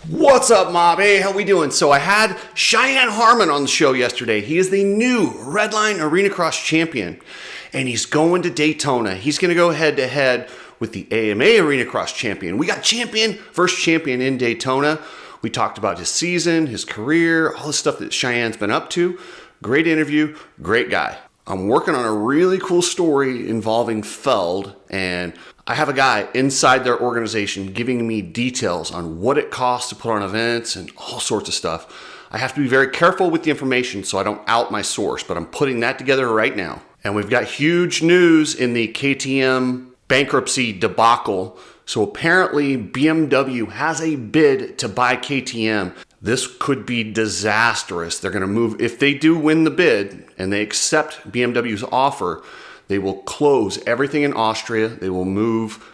What's up, mob? Hey, how we doing? So I had Cheyenne Harmon on the show yesterday. He is the new Redline Arenacross champion, and he's going to Daytona. He's going to go head-to-head with the AMA Arenacross champion. We got first champion in Daytona. We talked about his season, his career, all the stuff that Cheyenne's been up to. Great interview, great guy. I'm working on a really cool story involving Feld, and I have a guy inside their organization giving me details on what it costs to put on events and all sorts of stuff. I have to be very careful with the information so I don't out my source, but I'm putting that together right now. And we've got huge news in the KTM bankruptcy debacle. So apparently BMW has a bid to buy KTM. This could be disastrous. They're going to move, if they do win the bid and they accept BMW's offer, they will close everything in Austria. They will move,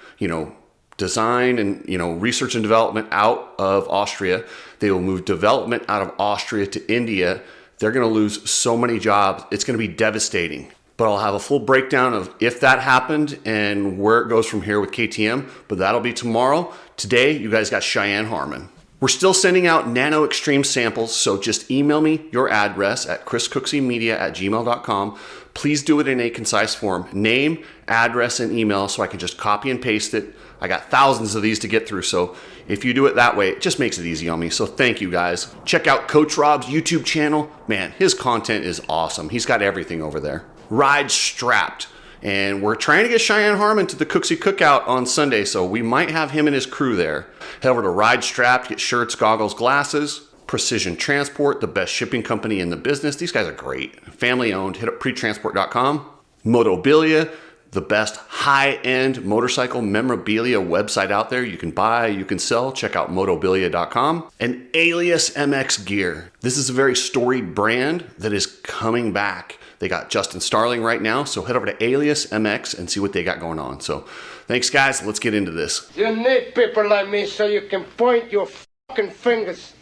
design and, research and development out of Austria. They will move development out of Austria to India. They're going to lose so many jobs. It's going to be devastating. But I'll have a full breakdown of if that happened and where it goes from here with KTM. But that'll be tomorrow. Today, you guys got Cheyenne Harmon. We're still sending out Nano-Xtreme samples, so just email me your address at chriscookseymedia@gmail.com. Please do it in a concise form. Name, address, and email so I can just copy and paste it. I got thousands of these to get through, so if you do it that way, it just makes it easy on me. So thank you guys. Check out Coach Rob's YouTube channel. Man, his content is awesome. He's got everything over there. Ride Strapped. And we're trying to get Cheyenne Harmon to the Cooksey Cookout on Sunday, so we might have him and his crew there. Head over to Ride Strapped, get shirts, goggles, glasses. Precision Transport, the best shipping company in the business. These guys are great. Family owned. Hit up pretransport.com. Motobilia, the best high-end motorcycle memorabilia website out there. You can buy, you can sell. Check out motobilia.com. And Alias MX Gear. This is a very storied brand that is coming back. They got Justin Starling right now, so head over to Alias MX and see what they got going on. So thanks, guys. Let's get into this. You need people like me so you can point your fucking fingers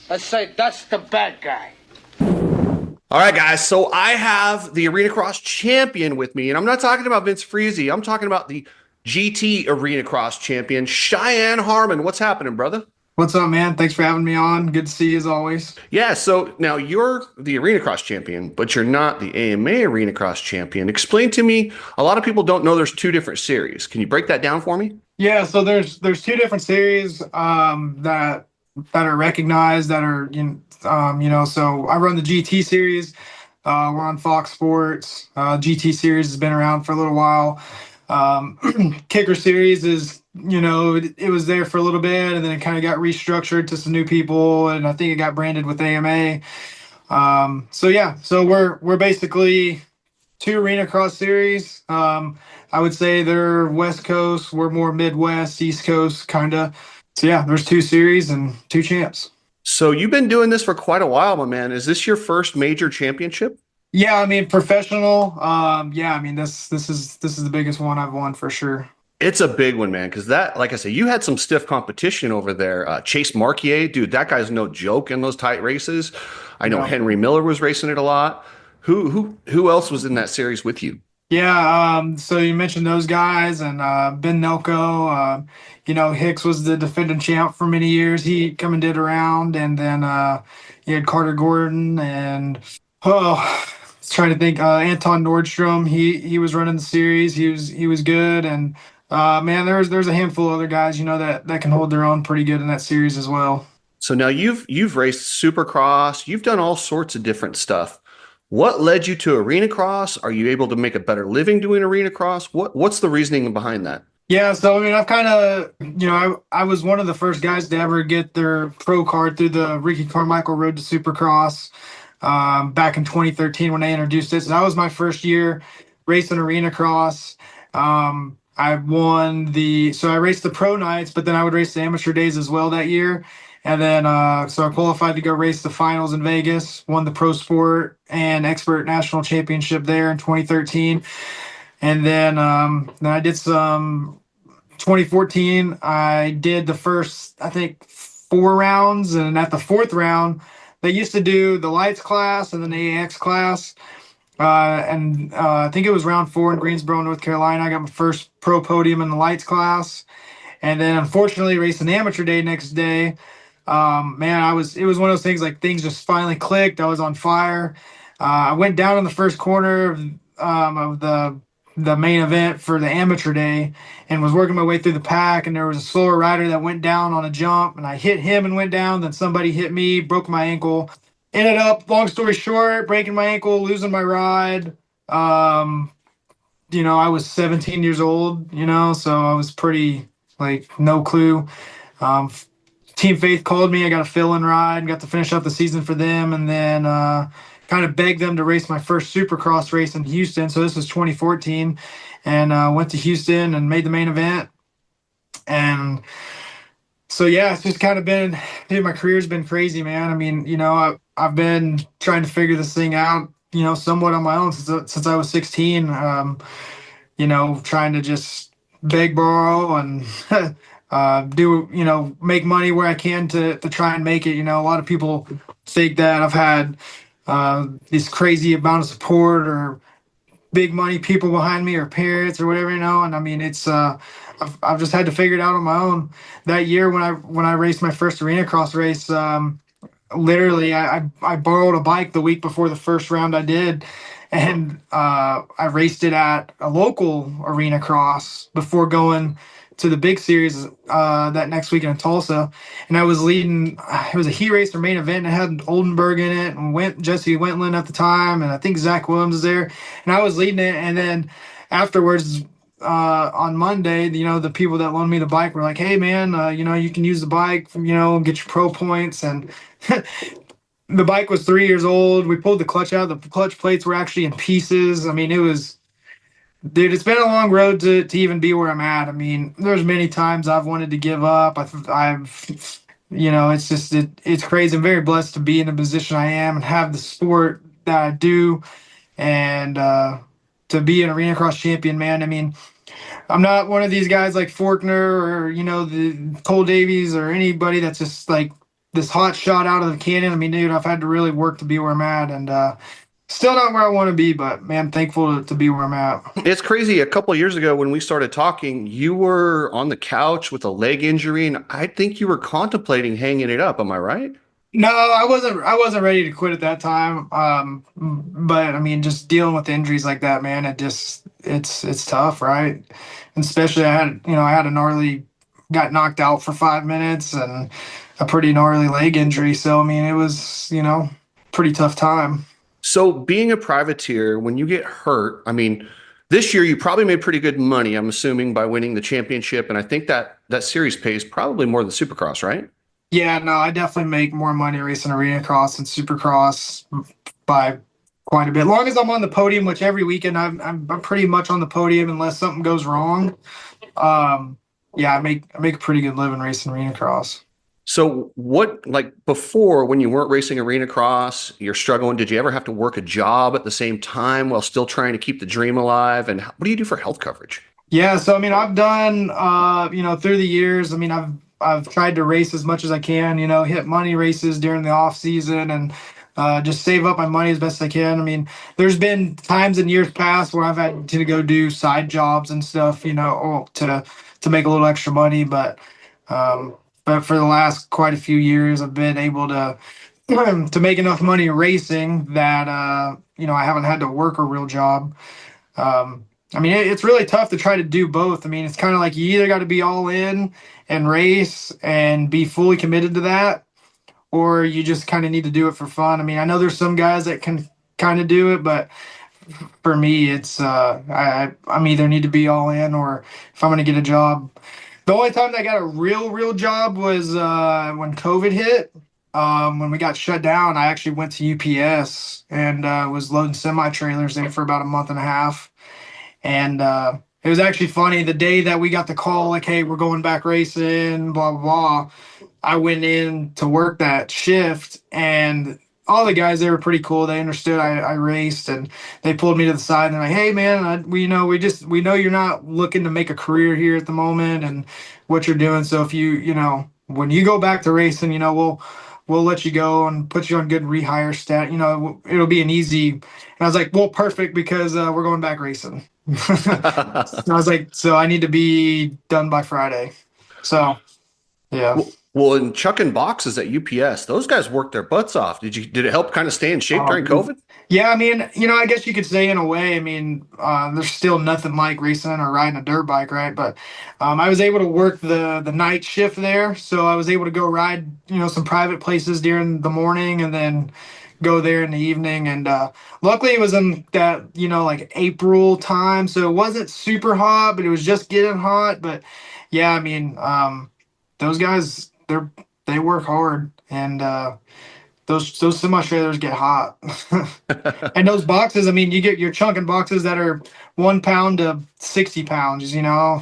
and say, that's the bad guy. All right, guys. So I have the Arenacross champion with me, and I'm not talking about Vince Friese. I'm talking about the GT Arenacross champion, Cheyenne Harmon. What's happening, brother? What's up, man? Thanks for having me on. Good to see you as always. Yeah, so now you're the Arenacross champion, but you're not the AMA Arenacross champion. Explain to me, a lot of people don't know there's two different series. Can you break that down for me? Yeah, so there's two different series that are recognized that are so I run the GT series. We're on Fox Sports. GT series has been around for a little while. Kicker series is it was there for a little bit, and then it kind of got restructured to some new people, and I think it got branded with AMA. So we're basically two Arenacross series. I would say they're West Coast, we're more Midwest, East Coast kind of. So yeah, there's two series and two champs. So you've been doing this for quite a while, my man. Is this your first major championship? Yeah, I mean professional. This is the biggest one I've won for sure. It's a big one, man, because that, like I said, you had some stiff competition over there. Chase Marquier, dude, that guy's no joke in those tight races. I know Henry Miller was racing it a lot. Who else was in that series with you? Yeah, so you mentioned those guys, and Ben Nelko. Hicks was the defending champ for many years. He come and did around, and then you had Carter Gordon, and I was trying to think. Anton Nordstrom. He was running the series. He was good, and man, there's a handful of other guys that can hold their own pretty good in that series as well. So now you've raced Supercross. You've done all sorts of different stuff. What led you to Arenacross? Are you able to make a better living doing Arenacross? What's the reasoning behind that? Yeah, so I mean, I've kind of, I was one of the first guys to ever get their pro card through the Ricky Carmichael Road to Supercross back in 2013 when they introduced it. So that was my first year racing Arenacross. I raced the pro nights, but then I would race the amateur days as well that year. And then, so I qualified to go race the finals in Vegas, won the Pro Sport and Expert National Championship there in 2013. And then I did some 2014. I did the first, I think, 4 rounds. And at the 4th round, they used to do the lights class and then the AX class. I think it was round 4 in Greensboro, North Carolina. I got my first pro podium in the lights class. And then unfortunately racing amateur day next day. Man, it was one of those things, like things just finally clicked. I was on fire. I went down in the first corner of the main event for the amateur day and was working my way through the pack, and there was a slower rider that went down on a jump, and I hit him and went down. Then somebody hit me, broke my ankle. Ended up, long story short, breaking my ankle, losing my ride. Um, I was 17 years old, so I was pretty, like, no clue. Um, Team Faith called me. I got a fill-in ride, got to finish up the season for them, and then kind of begged them to race my first Supercross race in Houston. So this was 2014, and went to Houston and made the main event. And so yeah, it's just kind of been, dude, my career's been crazy, man. I mean, I've been trying to figure this thing out, somewhat on my own since I was 16. Trying to just beg, borrow, and do, make money where I can to try and make it. A lot of people think that I've had this crazy amount of support or big money people behind me or parents or whatever, and I mean, it's I've just had to figure it out on my own. That year when I raced my first Arenacross race, literally I borrowed a bike the week before the first round I did, and I raced it at a local Arenacross before going to the big series that next weekend in Tulsa. And I was leading. It was a heat race or main event, and it had Oldenburg in it, and Jesse Wentland at the time, and I think Zach Williams was there, and I was leading it. And then afterwards, on Monday, the people that loaned me the bike were like, "Hey, man, you can use the bike, get your pro points." And the bike was 3 years old. We pulled the clutch out. The clutch plates were actually in pieces. I mean, it was, dude, it's been a long road to even be where I'm at. I mean, there's many times I've wanted to give up. It's just, it's crazy. I'm very blessed to be in the position I am and have the sport that I do, and to be an Arenacross champion, man. I mean, I'm not one of these guys like Forkner or, the Cole Davies or anybody that's just like this hot shot out of the cannon. I mean, dude, I've had to really work to be where I'm at, and still not where I want to be, but man, I'm thankful to be where I'm at. It's crazy. A couple of years ago when we started talking, you were on the couch with a leg injury, and I think you were contemplating hanging it up. Am I right? No, I wasn't. I wasn't ready to quit at that time. But I mean, just dealing with injuries like that, man, it's tough, right? And especially I had a gnarly, got knocked out for 5 minutes and a pretty gnarly leg injury. So I mean, it was pretty tough time. So being a privateer, when you get hurt, I mean, this year you probably made pretty good money, I'm assuming, by winning the championship, and I think that series pays probably more than Supercross, right? Yeah, no, I definitely make more money racing Arenacross and Supercross by quite a bit. Long as I'm on the podium, which every weekend I'm pretty much on the podium unless something goes wrong. Yeah, I make a pretty good living racing Arenacross. So what, like before, when you weren't racing Arenacross, you're struggling, did you ever have to work a job at the same time while still trying to keep the dream alive? And what do you do for health coverage? Yeah, so I mean, I've done, through the years. I mean, I've tried to race as much as I can. Hit money races during the off season, and just save up my money as best I can. I mean, there's been times in years past where I've had to go do side jobs and stuff, to make a little extra money. But for the last quite a few years, I've been able to to make enough money racing that I haven't had to work a real job. I mean, it's really tough to try to do both. I mean, it's kind of like you either got to be all in and race and be fully committed to that, or you just kind of need to do it for fun. I mean, I know there's some guys that can kind of do it, but for me, it's I'm either need to be all in, or if I'm going to get a job. The only time that I got a real job was when COVID hit. When we got shut down, I actually went to UPS and was loading semi-trailers in for about a month and a half. And it was actually funny. The day that we got the call, like, hey, we're going back racing, blah, blah, blah, I went in to work that shift, and all the guys, they were pretty cool. They understood I raced, and they pulled me to the side and they're like, hey, man, we know you're not looking to make a career here at the moment and what you're doing. So if when you go back to racing, we'll let you go and put you on good rehire stat. It'll be an easy. And I was like, well, perfect, because we're going back racing. I was like, so I need to be done by Friday. So yeah. Well, in chucking boxes at UPS, those guys worked their butts off. Did it help kind of stay in shape during Um, COVID? yeah, I mean, I guess you could say in a way, I mean, there's still nothing like racing or riding a dirt bike, right? But I was able to work the night shift there, so I was able to go ride, some private places during the morning, and then go there in the evening. And luckily, it was in that like April time, so it wasn't super hot, but it was just getting hot. But yeah, I mean, those guys, they work hard, and those semi trailers get hot. And those boxes, I mean, you get your chunking boxes that are 1 pound to 60 pounds,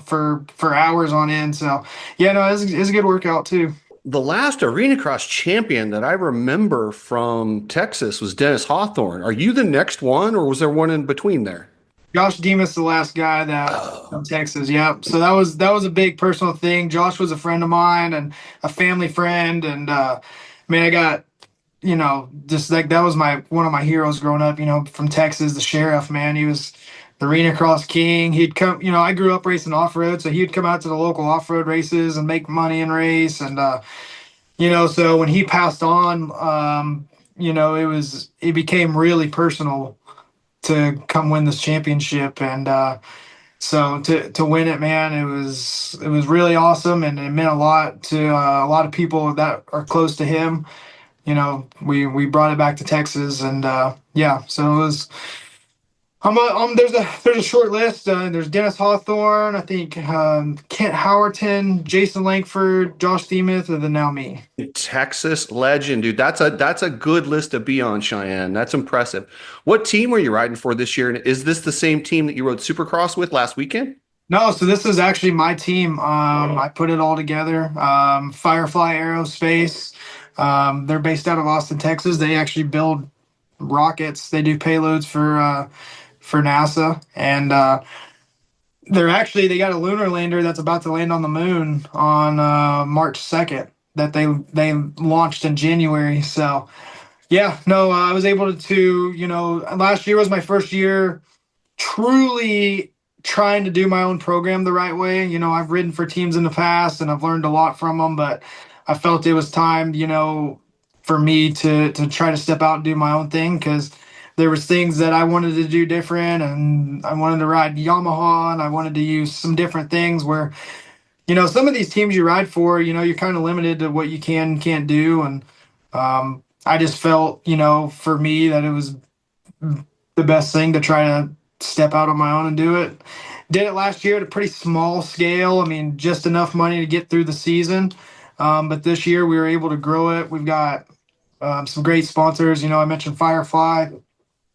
for hours on end. So yeah, no, it's a good workout too. The last Arenacross champion that I remember from Texas was Dennis Hawthorne. Are you the next one, or was there one in between there? Josh Demas, the last guy that from Texas. Yep. So that was a big personal thing. Josh was a friend of mine and a family friend, and man, I got just like that was my one of my heroes growing up, from Texas, the sheriff, man. He was the arena cross king. He'd come, I grew up racing off road, so he'd come out to the local off road races and make money and race. And so when he passed on, it became really personal to come win this championship. And so to win it, man, it was really awesome, and it meant a lot to a lot of people that are close to him. We brought it back to Texas, and yeah, so it was. There's a short list. There's Dennis Hawthorne, I think, Kent Howerton, Jason Langford, Josh Demuth, and then now me. Texas legend, dude. That's a good list to be on, Cheyenne. That's impressive. What team were you riding for this year? And is this the same team that you rode Supercross with last weekend? No, so this is actually my team. I put it all together. Firefly Aerospace. They're based out of Austin, Texas. They actually build rockets. They do payloads for NASA, and they got a lunar lander that's about to land on the moon on March 2nd that they launched in January. So yeah, no, I was able to last year was my first year truly trying to do my own program the right way. I've ridden for teams in the past and I've learned a lot from them, but I felt it was time, for me to try to step out and do my own thing, because there was things that I wanted to do different, and I wanted to ride Yamaha, and I wanted to use some different things where, some of these teams you ride for, you're kind of limited to what you can't do. And I just felt, for me that it was the best thing to try to step out on my own and do it. Did it last year at a pretty small scale. I mean, just enough money to get through the season. But this year we were able to grow it. We've got some great sponsors. I mentioned Firefly.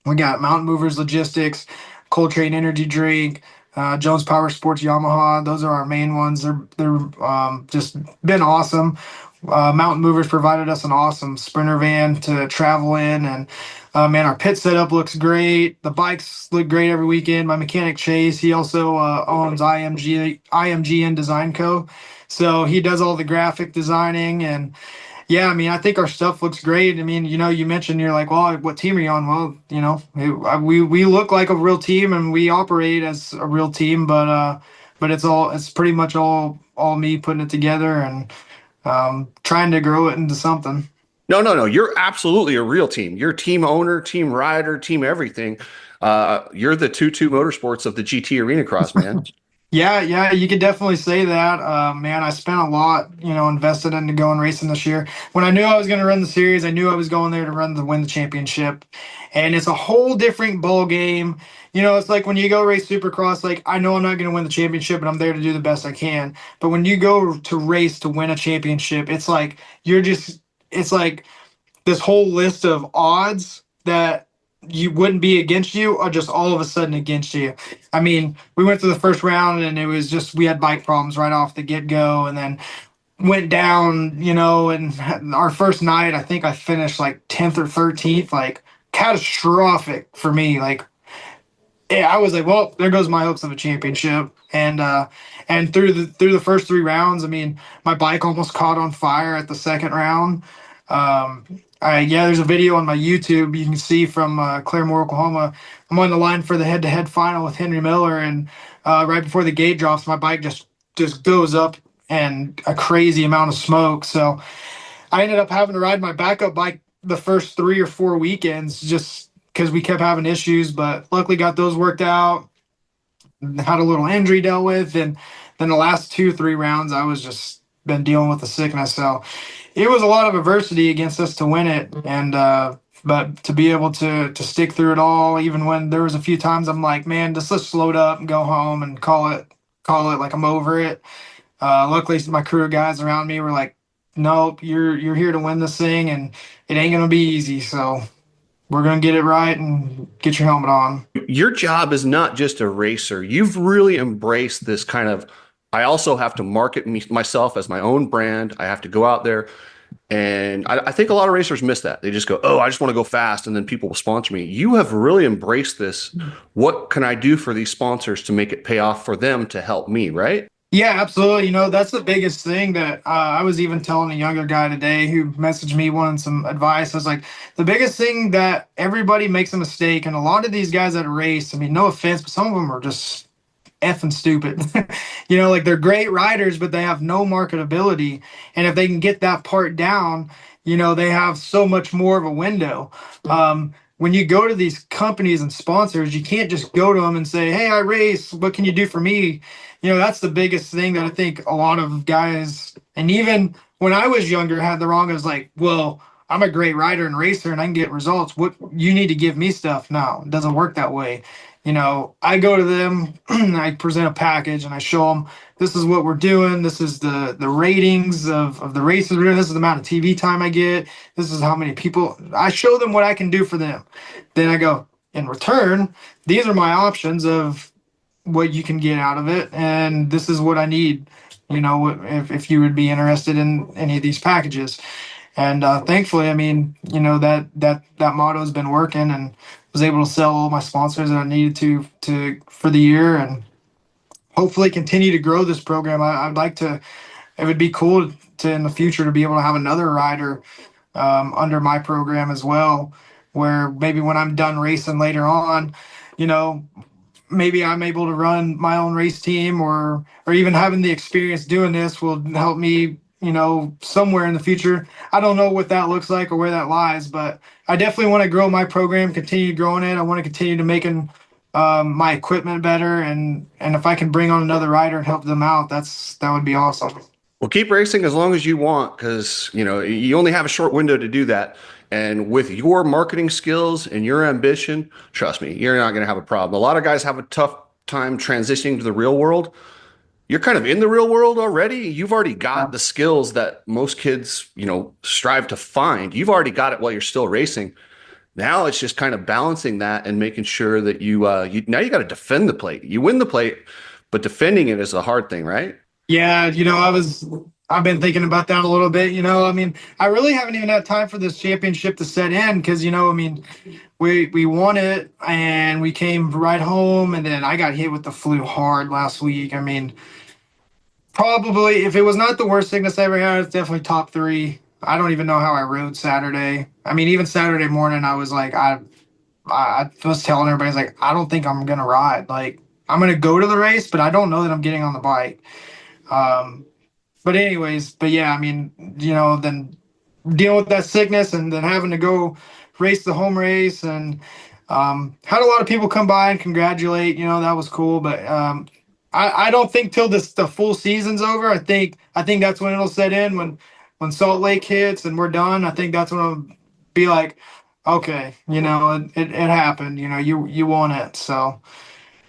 We got Mountain Movers Logistics, Coltrane Energy Drink, Jones Power Sports, Yamaha. Those are our main ones. They're just been awesome. Mountain Movers provided us an awesome sprinter van to travel in, and man, our pit setup looks great. The bikes look great every weekend. My mechanic Chase, he also owns IMGN Design Co. So he does all the graphic designing. And yeah, I mean, I think our stuff looks great. I mean, you mentioned you're like, well, what team are you on? Well, we look like a real team and we operate as a real team, but it's pretty much all me putting it together and trying to grow it into something. No, no, no. You're absolutely a real team. You're team owner, team rider, team everything. You're the 2-2 motorsports of the GT Arena Cross, man. Yeah, you could definitely say that. Man, I spent a lot, invested into going racing this year. When I knew I was going to run the series, I knew I was going there to win the championship. And it's a whole different ball game. It's like when you go race Supercross, like I know I'm not going to win the championship, but I'm there to do the best I can. But when you go to race to win a championship, it's like this whole list of odds that you wouldn't be against you are just all of a sudden against you. I mean, we went through the first round and it was just we had bike problems right off the get-go, and then went down, and our first night I think I finished like 10th or 13th, like catastrophic for me. Like yeah, I was like, well, there goes my hopes of a championship. And through the first 3 rounds, I mean, my bike almost caught on fire at the second round. There's a video on my YouTube you can see from Claremore, Oklahoma. I'm on the line for the head-to-head final with Henry Miller, and right before the gate drops, my bike just goes up and a crazy amount of smoke. So I ended up having to ride my backup bike the first 3 or 4 weekends just because we kept having issues. But luckily got those worked out. Had a little injury dealt with, and then the last 2 3 rounds I was just been dealing with the sickness. So it was a lot of adversity against us to win it, and but to be able to stick through it all, even when there was a few times I'm like, man, just let's slow it up and go home and call it like I'm over it. Luckily, my crew of guys around me were like, nope, you're here to win this thing, and it ain't gonna be easy. So we're gonna get it right and get your helmet on. Your job is not just a racer. You've really embraced this kind of, I also have to market myself as my own brand. I have to go out there. And I think a lot of racers miss that. They just go, oh, I just want to go fast, and then people will sponsor me. You have really embraced this. What can I do for these sponsors to make it pay off for them to help me, right? Yeah, absolutely. That's the biggest thing that I was even telling a younger guy today who messaged me wanting some advice. I was like, the biggest thing that everybody makes a mistake, and a lot of these guys that race, I mean, no offense, but some of them are just effing stupid. Like they're great riders, but they have no marketability. And if they can get that part down, they have so much more of a window. When you go to these companies and sponsors, you can't just go to them and say, hey, I race. What can you do for me? That's the biggest thing that I think a lot of guys, and even when I was younger, had the wrong. I was like, well, I'm a great rider and racer and I can get results. What you need to give me stuff. No, it doesn't work that way. I go to them, I present a package and I show them this is what we're doing. This is the ratings of the races we're doing. This is the amount of TV time I get. This is how many people. I show them what I can do for them. Then I go, in return, these are my options of what you can get out of it. And this is what I need, if you would be interested in any of these packages. And thankfully, I mean, that motto has been working, and was able to sell all my sponsors that I needed to for the year, and hopefully continue to grow this program. I'd like to. It would be cool to in the future to be able to have another rider under my program as well, where maybe when I'm done racing later on, you know, maybe I'm able to run my own race team, or even having the experience doing this will help me, somewhere in the future. I don't know what that looks like or where that lies, but I definitely want to grow my program, continue growing it. I want to continue to making my equipment better, and if I can bring on another rider and help them out, that would be awesome. Well, keep racing as long as you want, because you only have a short window to do that. And with your marketing skills and your ambition, trust me, you're not going to have a problem. A lot of guys have a tough time transitioning to the real world. You're kind of in the real world already. You've already got the skills that most kids, strive to find. You've already got it while you're still racing. Now it's just kind of balancing that and making sure that you now you got to defend the plate. You win the plate, but defending it is a hard thing, right? Yeah, I've been thinking about that a little bit. I mean, I really haven't even had time for this championship to set in because, I mean, we won it and we came right home, and then I got hit with the flu hard last week. I mean, probably if it was not the worst sickness I ever had, it's definitely top three. I don't even know how I rode Saturday. I mean, even Saturday morning, I was like, I was telling everybody, I was like, I don't think I'm gonna ride. Like, I'm gonna go to the race, but I don't know that I'm getting on the bike. But yeah, I mean, then dealing with that sickness and then having to go race the home race, and had a lot of people come by and congratulate. That was cool. But I don't think till the full season's over. I think that's when it'll set in, when Salt Lake hits and we're done. I think that's when it'll be like, okay, it happened. You won it. So,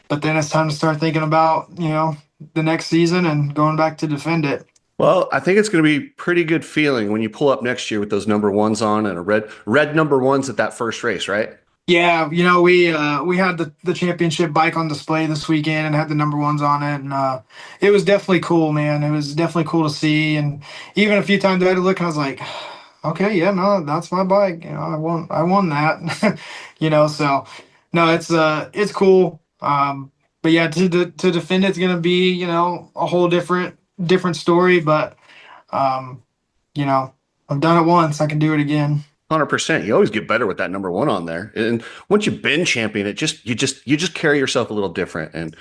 but then it's time to start thinking about the next season and going back to defend it. Well, I think it's going to be pretty good feeling when you pull up next year with those number ones on and a red number ones at that first race, right? Yeah, we had the championship bike on display this weekend and had the number ones on it, and it was definitely cool, man. It was definitely cool to see, and even a few times I had to look and I was like, okay, yeah, no, that's my bike. I won that. So no, it's cool. But yeah, to defend it's gonna be a whole different story, but I've done it once, I can do it again. 100%. You always get better with that number one on there. And once you've been champion, you just carry yourself a little different. And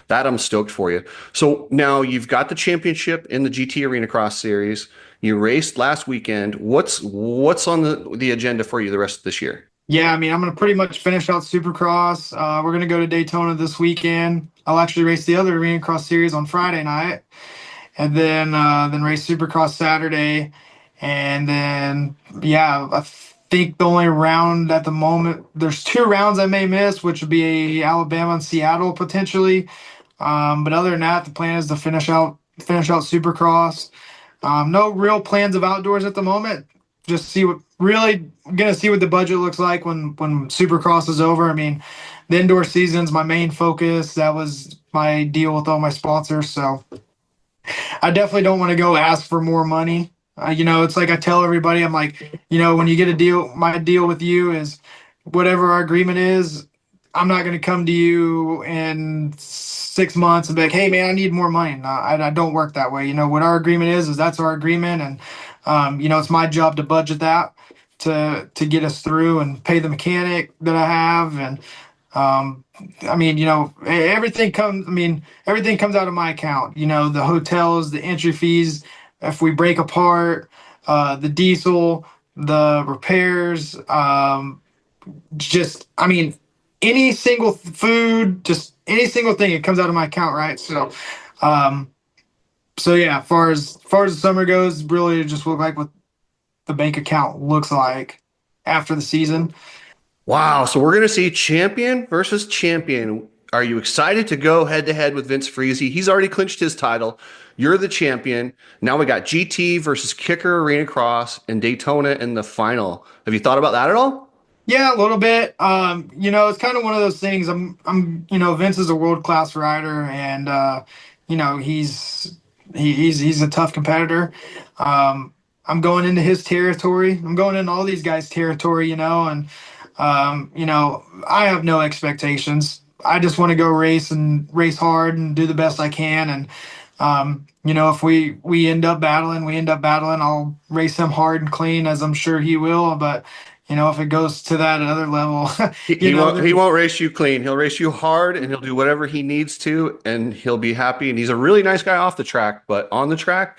that I'm stoked for you. So now you've got the championship in the GT Arenacross series. You raced last weekend. What's on the agenda for you the rest of this year? Yeah, I mean, I'm going to pretty much finish out Supercross. We're going to go to Daytona this weekend. I'll actually race the other Arenacross series on Friday night, and then race Supercross Saturday, and then yeah, I think the only round at the moment, there's two rounds I may miss, which would be Alabama and Seattle potentially. But other than that, the plan is to finish out Supercross. No real plans of outdoors at the moment. Just gonna see what the budget looks like when Supercross is over. I mean, the indoor season's my main focus. That was my deal with all my sponsors. So I definitely don't want to go ask for more money. It's like I tell everybody, I'm like, when you get a deal, my deal with you is whatever our agreement is. I'm not going to come to you in 6 months and be like, hey, man, I need more money. No, I don't work that way. What our agreement is that's our agreement. And, it's my job to budget that to get us through and pay the mechanic that I have. And, I mean, everything comes out of my account, the hotels, the entry fees, if we break apart, the diesel, the repairs, any single food, just any single thing, it comes out of my account, right? So yeah, far as the summer goes, really just look like what the bank account looks like after the season. Wow. So we're going to see champion versus champion. Are you excited to go head to head with Vince Freezy? He's already clinched his title. You're the champion. Now we got GT versus Kicker Arenacross and Daytona in the final. Have you thought about that at all? Yeah, a little bit. It's kind of one of those things. Vince is a world-class rider, and he's a tough competitor. I'm going into his territory. I'm going into all these guys' territory, and I have no expectations. I just want to go race hard and do the best I can. And if we end up battling, I'll race him hard and clean, as I'm sure he will. But if it goes to that other level, he won't race you clean. He'll race you hard, and he'll do whatever he needs to, and he'll be happy. And he's a really nice guy off the track, but on the track,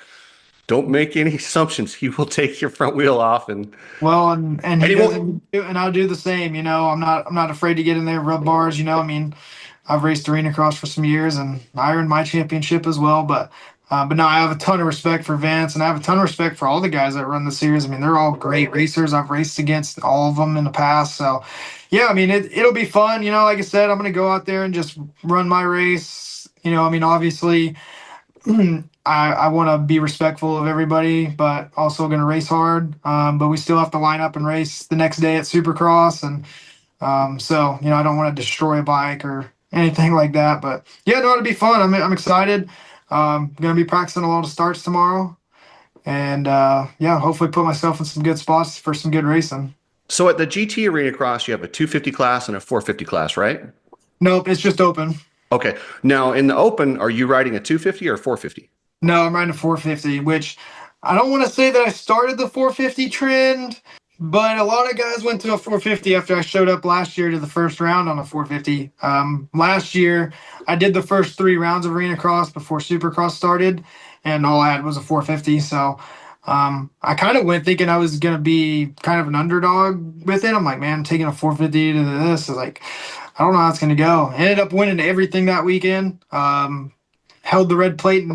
don't make any assumptions. He will take your front wheel off, and he doesn't and I'll do the same. I'm not afraid to get in there, rub bars. I've raced Arenacross for some years, and I earned my championship as well. But no, I have a ton of respect for Vince, and I have a ton of respect for all the guys that run the series. I mean, they're all great racers. I've raced against all of them in the past. So, yeah, I mean, it'll be fun. Like I said, I'm going to go out there and just run my race. Obviously, I want to be respectful of everybody, but also going to race hard. But we still have to line up and race the next day at Supercross. And so, I don't want to destroy a bike or anything like that. But, yeah, no, it'll be fun. I'm excited. Going to be practicing a lot of starts tomorrow, and hopefully put myself in some good spots for some good racing. So at the GT Arenacross, you have a 250 class and a 450 class, right? Nope, it's just open. Okay. Now in the open, are you riding a 250 or 450? No, I'm riding a 450, which I don't want to say that I started the 450 trend, but a lot of guys went to a 450 after I showed up last year to the first round on a 450. Last year, I did the first 3 rounds of Arenacross before Supercross started, and all I had was a 450. So I kind of went thinking I was going to be kind of an underdog with it. I'm like, man, I'm taking a 450 to this. I was like, I don't know how it's going to go. Ended up winning everything that weekend. Held the red plate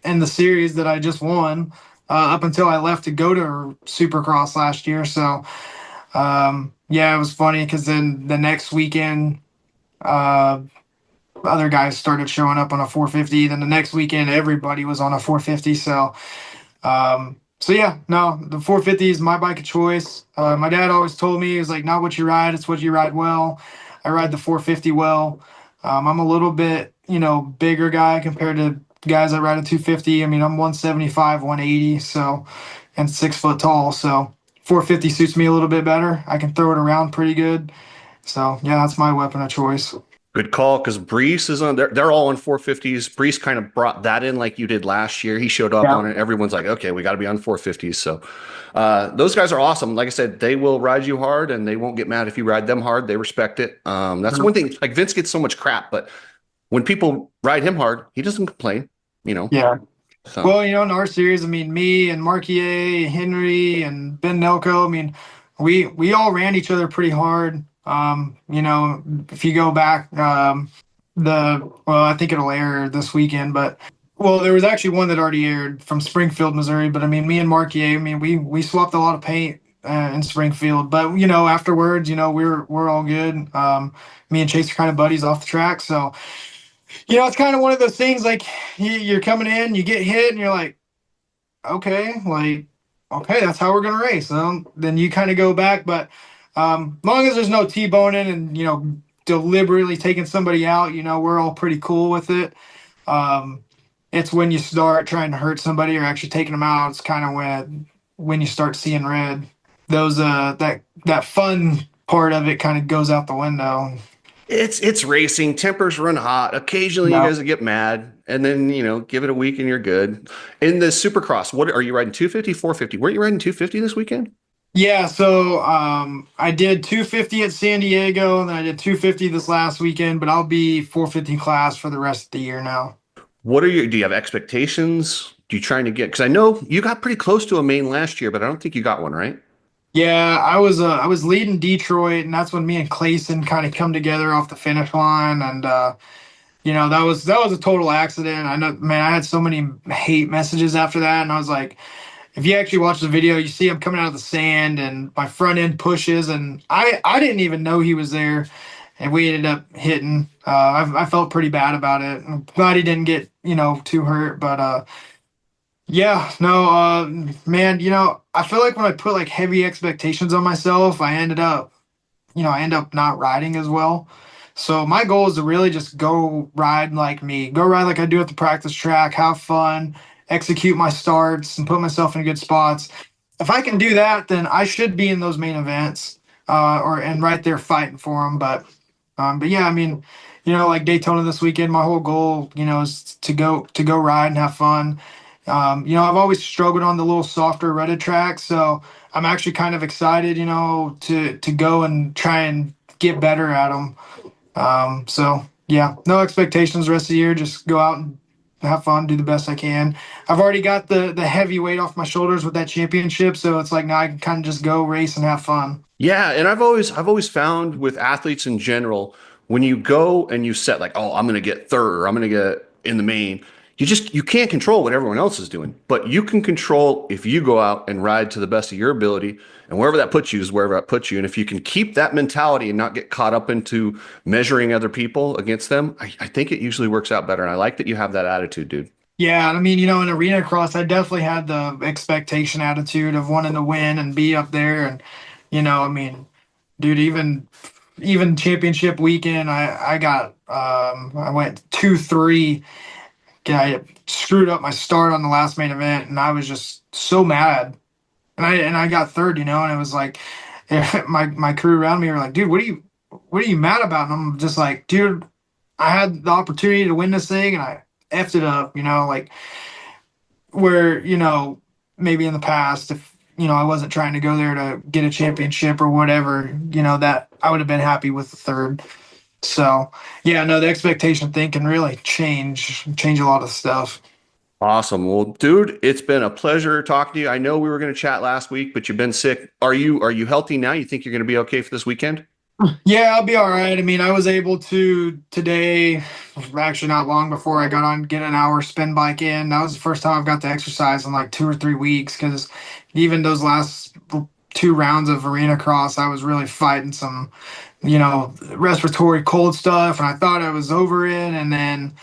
in the series that I just won. Up until I left to go to Supercross last year. So, it was funny because then the next weekend, other guys started showing up on a 450. Then the next weekend, everybody was on a 450. So, the 450 is my bike of choice. My dad always told me, he was like, not what you ride, it's what you ride well. I ride the 450 well. I'm a little bit, bigger guy compared to guys that ride a 250. I mean, I'm 175, 180, so, and 6 foot tall. So 450 suits me a little bit better. I can throw it around pretty good. So yeah, that's my weapon of choice. Good call, because Brees is on. They're all on 450s. Brees kind of brought that in like you did last year. He showed up Yeah. on it. Everyone's like, okay, we got to be on 450s. So those guys are awesome. Like I said, they will ride you hard, and they won't get mad if you ride them hard. They respect it. That's one thing. Like Vince gets so much crap, but when people ride him hard, he doesn't complain. You know. Yeah. So Well, in our series, I mean, me and Marquier, Henry, and Ben Nelko, I mean, we all ran each other pretty hard. If you go back, I think it'll air this weekend, but well, there was actually one that already aired from Springfield, Missouri. But I mean, me and Marquier, I mean, we swapped a lot of paint in Springfield, but afterwards, we're all good. Me and Chase are kind of buddies off the track, so it's kind of one of those things like you're coming in, you get hit, and you're like, okay, that's how we're gonna race. Then you kind of go back, but long as there's no T-boning and deliberately taking somebody out, we're all pretty cool with it. Um, it's when you start trying to hurt somebody or actually taking them out, it's kind of when you start seeing red. Those that fun part of it kind of goes out the window. it's racing. Tempers run hot. Occasionally, you No. guys will get mad, and then give it a week and you're good. In the Supercross, what are you riding? 250, 450? Weren't you riding 250 this weekend? Yeah, so I did 250 at San Diego, and then I did 250 this last weekend, but I'll be 450 class for the rest of the year now. Do you have expectations? Do you trying to get, because I know you got pretty close to a main last year, but I don't think you got one, right? Yeah, I was leading Detroit, and that's when me and Clayson kind of come together off the finish line, and that was a total accident. I know, man, I had so many hate messages after that, and I was like, if you actually watch the video, you see him coming out of the sand, and my front end pushes, and I didn't even know he was there, and we ended up hitting. I felt pretty bad about it. I'm glad he didn't get too hurt, but yeah, no, man, I feel like when I put like heavy expectations on myself, I end up not riding as well. So my goal is to really just go ride like me, go ride like I do at the practice track, have fun, execute my starts, and put myself in good spots. If I can do that, then I should be in those main events, and right there fighting for them. But yeah, I mean, like Daytona this weekend, my whole goal, is to go ride and have fun. I've always struggled on the little softer rutted tracks, so I'm actually kind of excited, to go and try and get better at them. So yeah, no expectations the rest of the year. Just go out and have fun, do the best I can. I've already got the heavy weight off my shoulders with that championship, so it's like now I can kind of just go race and have fun. Yeah, and I've always found with athletes in general, when you go and you set like, oh, I'm going to get third or I'm going to get in the main, you can't control what everyone else is doing, but you can control if you go out and ride to the best of your ability, and wherever that puts you is wherever that puts you. And if you can keep that mentality and not get caught up into measuring other people against them, I think it usually works out better. And I like that you have that attitude, dude. Yeah, I mean, in Arenacross, I definitely had the expectation attitude of wanting to win and be up there, and I mean, dude, even championship weekend, I went 2-3. I screwed up my start on the last main event, and I was just so mad. And I got third, and it was like my crew around me were like, "Dude, what are you mad about?" And I'm just like, "Dude, I had the opportunity to win this thing, and I effed it up." Like where maybe in the past, if I wasn't trying to go there to get a championship or whatever, that I would have been happy with the third. So yeah, no, the expectation thing can really change a lot of stuff. Awesome. Well, dude, it's been a pleasure talking to you. I know we were going to chat last week, but you've been sick. Are you healthy now? You think you're going to be okay for this weekend? Yeah, I'll be all right. I mean, I was able to today, actually not long before I got on, get an hour spin bike in. That was the first time I've got to exercise in like 2 or 3 weeks because even those last 2 rounds of Arenacross, I was really fighting some, respiratory cold stuff, and I thought I was over it, and then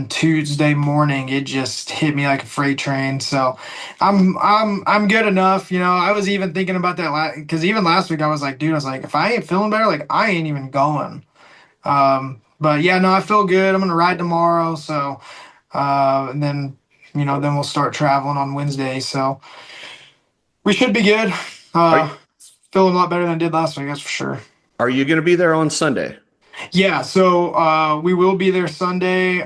Tuesday morning it just hit me like a freight train. So I'm good enough. I was even thinking about that because even last week I was like, dude, I was like, if I ain't feeling better, like I ain't even going. But yeah, no, I feel good. I'm gonna ride tomorrow. So and then we'll start traveling on Wednesday. So we should be good. Are you, Feeling a lot better than I did last week, that's for sure. are you going to be there on Sunday? Yeah, so we will be there Sunday.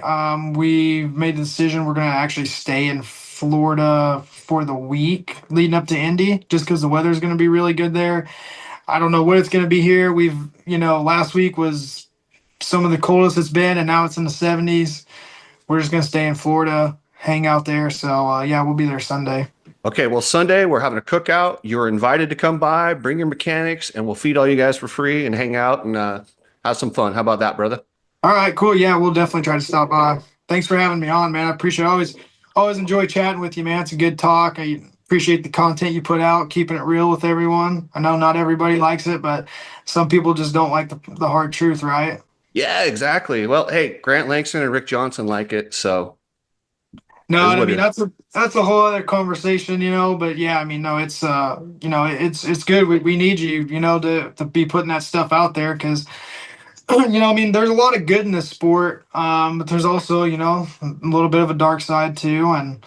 We made the decision we're gonna actually stay in Florida for the week leading up to Indy, just because the weather's gonna be really good there. I don't know what it's gonna be here. Last week was some of the coldest it's been, and now it's in the 70s. We're just gonna stay in Florida, hang out there. So yeah, we'll be there Sunday. Okay, well, Sunday we're having a cookout. You're invited to come by, bring your mechanics, and we'll feed all you guys for free and hang out and have some fun. How about that, brother? All right, cool. Yeah, we'll definitely try to stop by. Thanks for having me on, man. I appreciate it. Always enjoy chatting with you, man. It's a good talk. I appreciate the content you put out, keeping it real with everyone. I know not everybody likes it, but some people just don't like the hard truth, right? Yeah, exactly. Well, hey, Grant Langston and Rick Johnson like it, so No, is I what mean it is. that's a whole other conversation, But yeah, I mean, no, it's it's good. We need you, to be putting that stuff out there because I mean, there's a lot of good in this sport, but there's also, a little bit of a dark side too, and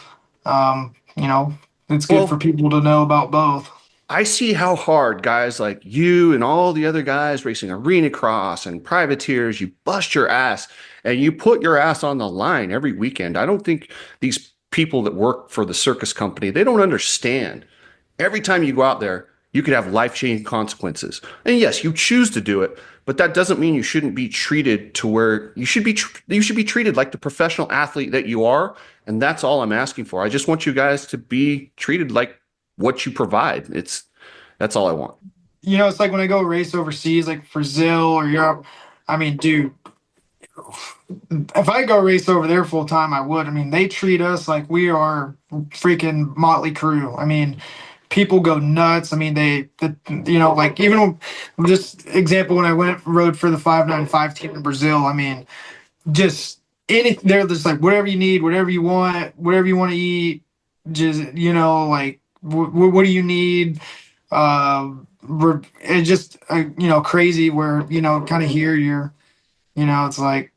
it's good for Well, people to know about both. I see how hard guys like you and all the other guys racing arena cross and privateers, you bust your ass and you put your ass on the line every weekend. I don't think these people that work for the circus company, they don't understand. Every time you go out there, you could have life-changing consequences. And yes, you choose to do it, but that doesn't mean you shouldn't be treated to where you should be treated like the professional athlete that you are, and that's all I'm asking for. I just want you guys to be treated like what you provide. That's all I want. It's like when I go race overseas, like Brazil or Europe. I mean, dude, if I go race over there full time, I would. I mean, they treat us like we are freaking Motley Crue. I mean, people go nuts. I mean, like even just example when I went rode for the 595 team in Brazil. I mean, just they're just like whatever you need, whatever you want to eat. Just like what do you need? It's just crazy where kind of here you're it's like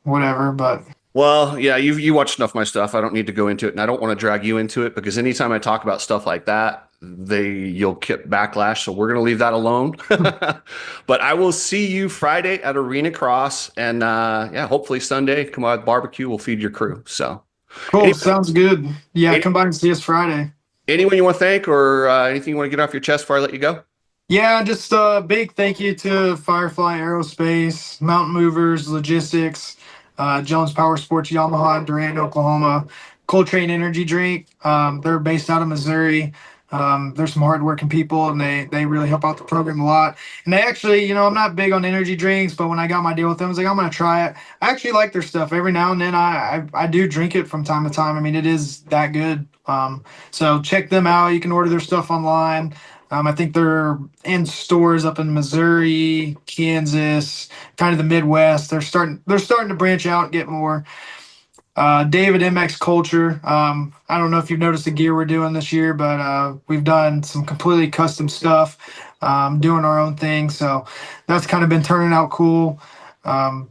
whatever, but Well, yeah, you watched enough of my stuff. I don't need to go into it, and I don't want to drag you into it because anytime I talk about stuff like that, you'll get backlash. So we're gonna leave that alone. But I will see you Friday at Arena Cross, and yeah, hopefully Sunday, come out barbecue. We'll feed your crew. So, cool. any, Sounds good. Yeah, any, come by and see us Friday. anyone you want to thank or anything you want to get off your chest before I let you go? Yeah, just a big thank you to Firefly Aerospace, Mountain Movers Logistics, Jones Power Sports, Yamaha, Durant, Oklahoma, Coltrane Energy Drink. They're based out of Missouri. They're some hardworking people, and they really help out the program a lot. And they actually, I'm not big on energy drinks, but when I got my deal with them, I was like, I'm gonna try it. I actually like their stuff. Every now and then, I do drink it from time to time. I mean, it is that good. So check them out. You can order their stuff online. I think they're in stores up in Missouri, Kansas, kind of the Midwest. They're starting to branch out and get more. David MX Culture. I don't know if you've noticed the gear we're doing this year, but we've done some completely custom stuff, doing our own thing. So that's kind of been turning out cool.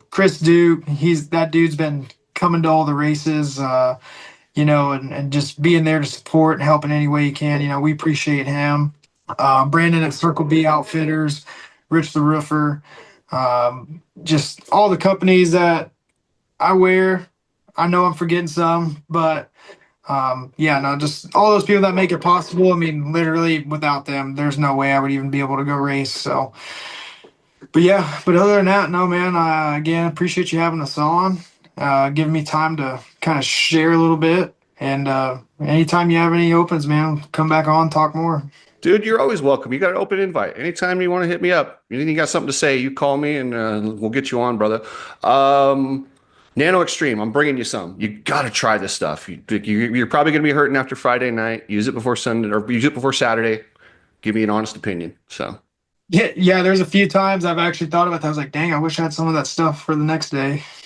Chris Duke, that dude's been coming to all the races, and just being there to support and help in any way you can. We appreciate him. Brandon at Circle B Outfitters, Rich the Roofer, just all the companies that I wear. I know I'm forgetting some, but yeah, no, just all those people that make it possible. I mean, literally without them, there's no way I would even be able to go race. So, but yeah, but other than that, no, man, I again appreciate you having us on, giving me time to kind of share a little bit. And anytime you have any opens, man, come back on, talk more. Dude, you're always welcome. You got an open invite. Anytime you want to hit me up, you got something to say, you call me and we'll get you on, brother. Nano Extreme, I'm bringing you some. You got to try this stuff. You're probably going to be hurting after Friday night. Use it before Sunday or use it before Saturday. Give me an honest opinion. So, Yeah, there's a few times I've actually thought about that. I was like, dang, I wish I had some of that stuff for the next day.